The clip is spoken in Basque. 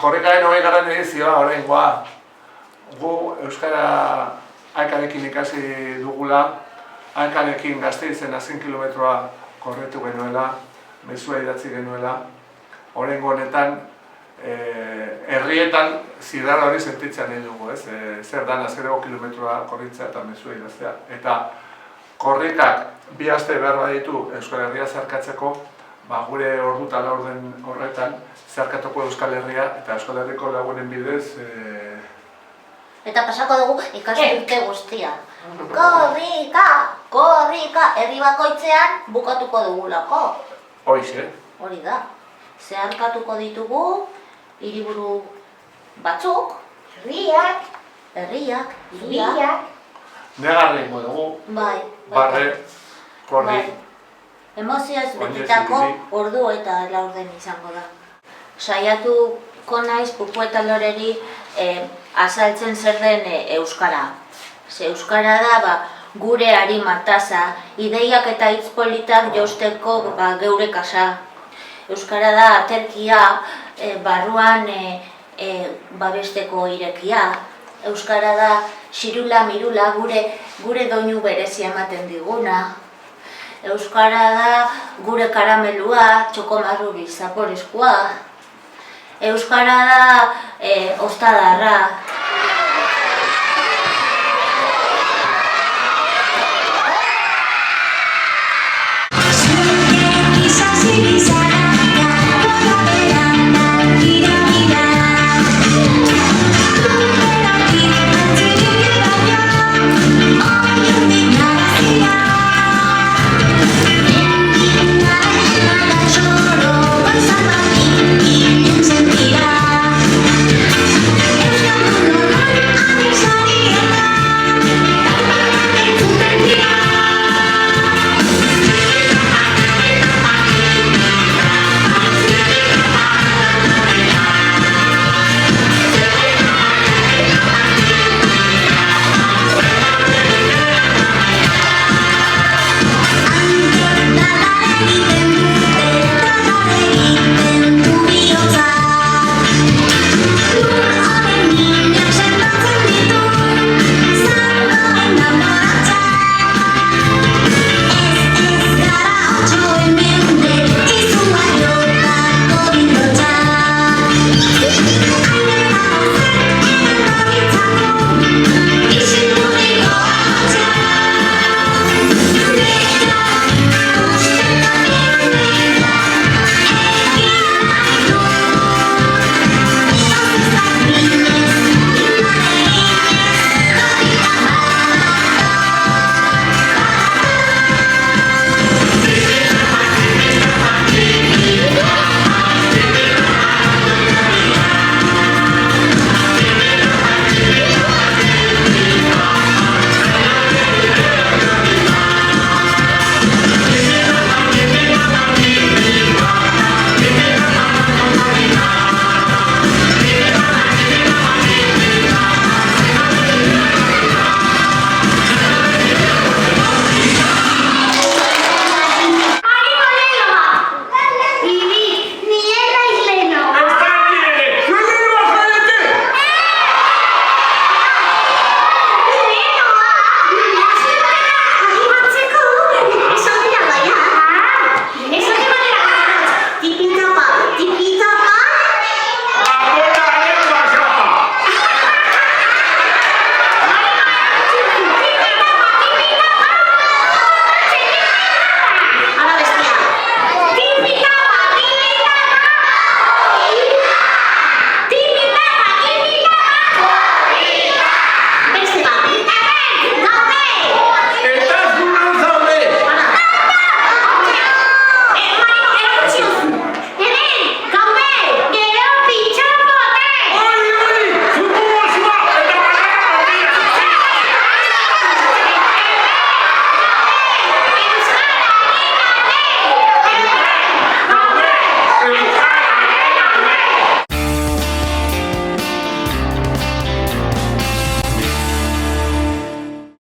Korrikaren 20. edizioa, oraingoa, gu euskara Aekarekin ikasi dugula, Aekarekin Gasteizen 100 kilometroa korretu genuela, mezua idatzi genuela. Oraingo honetan, herrietan zirrara hori sentitzen nahi dugu, ez? Zer dan 0 kilometroa korritzea eta mezua idaztea. Eta korrikak 2 aste behar baditu Euskal Herria zeharkatzeko, gure ordu eta laurden horretan zeharkatuko Euskal Herria eta Euskal Herriko lagunen bidez. Eta pasako dugu ikasturte guztia. Korrika, korrika, herri bakoitzean bukatuko dugulako. Hoize. Hori da. Zeharkatuko ditugu hiriburu batzuk, herriak, Negarri ingo dugu, barre, korri. Emozioz betitako ordu eta laurden izango da. Saiatuko naiz Pupu eta Loreri azaltzen zer den euskara. Ze euskara da gure arima tasa, ideiak eta hitz politak josteko geure kasa. Euskara da aterkia, barruan babesteko irekia. Euskara da xirula mirula gure doinu berezia ematen diguna. Euskara da gure karamelua, txokomarrubi zaporezkoa. Euskara da ostadarra,